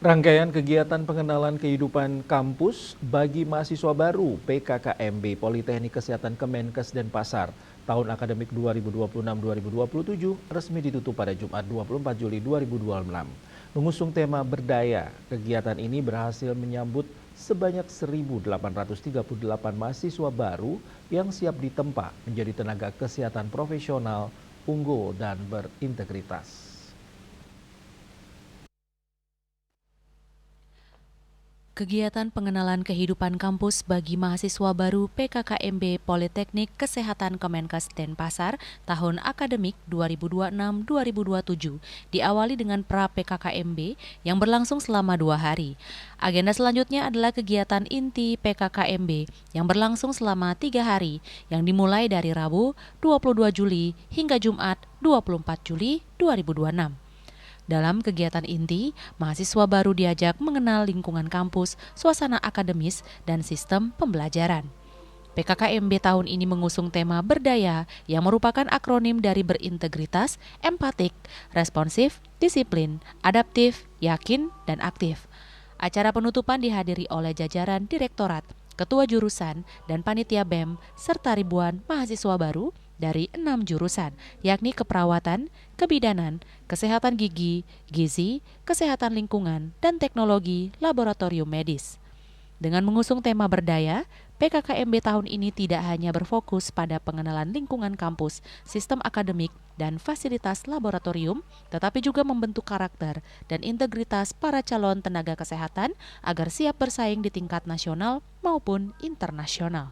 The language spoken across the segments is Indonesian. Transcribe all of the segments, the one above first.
Rangkaian kegiatan pengenalan kehidupan kampus bagi mahasiswa baru PKKMB Politeknik Kesehatan Kemenkes Denpasar tahun akademik 2026-2027 resmi ditutup pada Jumat 24 Juli 2026. Mengusung tema berdaya, kegiatan ini berhasil menyambut sebanyak 1.838 mahasiswa baru yang siap ditempa menjadi tenaga kesehatan profesional, unggul, dan berintegritas. Kegiatan pengenalan kehidupan kampus bagi mahasiswa baru PKKMB Politeknik Kesehatan Kemenkes Denpasar tahun akademik 2026-2027 diawali dengan pra-PKKMB yang berlangsung selama 2 hari. Agenda selanjutnya adalah kegiatan inti PKKMB yang berlangsung selama 3 hari yang dimulai dari Rabu 22 Juli hingga Jumat 24 Juli 2026. Dalam kegiatan inti, mahasiswa baru diajak mengenal lingkungan kampus, suasana akademis, dan sistem pembelajaran. PKKMB tahun ini mengusung tema berdaya yang merupakan akronim dari berintegritas, empatik, responsif, disiplin, adaptif, yakin, dan aktif. Acara penutupan dihadiri oleh jajaran direktorat, ketua jurusan, dan panitia BEM, serta ribuan mahasiswa baru dari 6 jurusan, yakni keperawatan, kebidanan, kesehatan gigi, gizi, kesehatan lingkungan, dan teknologi laboratorium medis. Dengan mengusung tema berdaya, PKKMB tahun ini tidak hanya berfokus pada pengenalan lingkungan kampus, sistem akademik, dan fasilitas laboratorium, tetapi juga membentuk karakter dan integritas para calon tenaga kesehatan agar siap bersaing di tingkat nasional maupun internasional.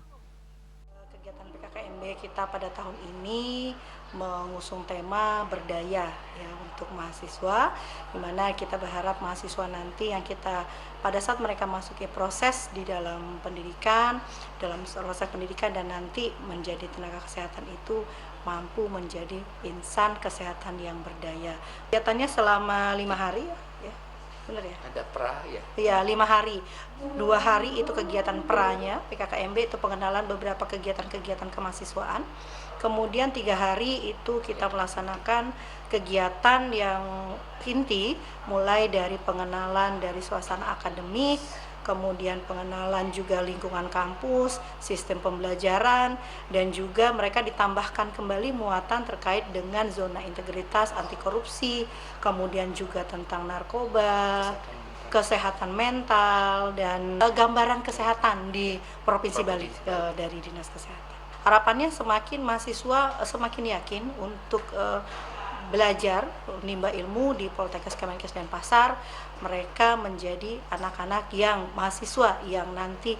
PKKMB kita pada tahun ini mengusung tema berdaya ya untuk mahasiswa, di mana kita berharap mahasiswa nanti yang kita pada saat mereka masuki proses di dalam pendidikan, dan nanti menjadi tenaga kesehatan itu mampu menjadi insan kesehatan yang berdaya. Kegiatannya selama 5 hari ya. Benar ya? Ada pra ya? Iya, 5 hari. 2 hari itu kegiatan pranya, PKKMB itu pengenalan beberapa kegiatan-kegiatan kemahasiswaan. Kemudian 3 hari itu kita melaksanakan kegiatan yang inti, mulai dari pengenalan dari suasana akademik, kemudian pengenalan juga lingkungan kampus, sistem pembelajaran, dan juga mereka ditambahkan kembali muatan terkait dengan zona integritas, anti korupsi, kemudian juga tentang narkoba, kesehatan mental, dan gambaran kesehatan di Provinsi Bali dari Dinas Kesehatan. Harapannya semakin mahasiswa semakin yakin untuk belajar menimba ilmu di Politeknik Kemenkes Denpasar. Mereka menjadi anak-anak yang mahasiswa yang nanti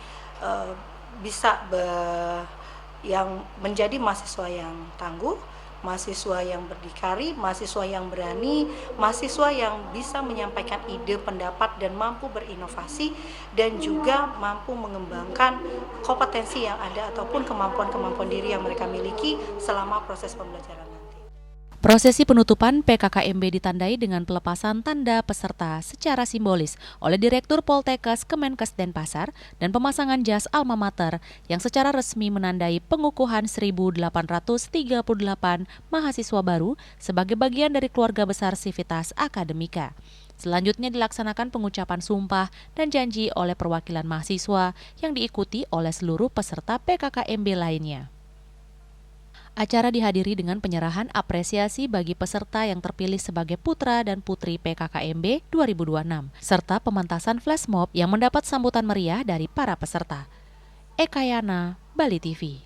yang menjadi mahasiswa yang tangguh, mahasiswa yang berdikari, mahasiswa yang berani, mahasiswa yang bisa menyampaikan ide, pendapat, dan mampu berinovasi, dan juga mampu mengembangkan kompetensi yang ada ataupun kemampuan-kemampuan diri yang mereka miliki selama proses pembelajaran nanti. Prosesi penutupan PKKMB ditandai dengan pelepasan tanda peserta secara simbolis oleh Direktur Poltekkes Kemenkes Denpasar dan pemasangan jas alma mater yang secara resmi menandai pengukuhan 1.838 mahasiswa baru sebagai bagian dari keluarga besar Sivitas Akademika. Selanjutnya dilaksanakan pengucapan sumpah dan janji oleh perwakilan mahasiswa yang diikuti oleh seluruh peserta PKKMB lainnya. Acara dihadiri dengan penyerahan apresiasi bagi peserta yang terpilih sebagai putra dan putri PKKMB 2026, serta pemantasan flash mob yang mendapat sambutan meriah dari para peserta. Eka Yana, Bali TV.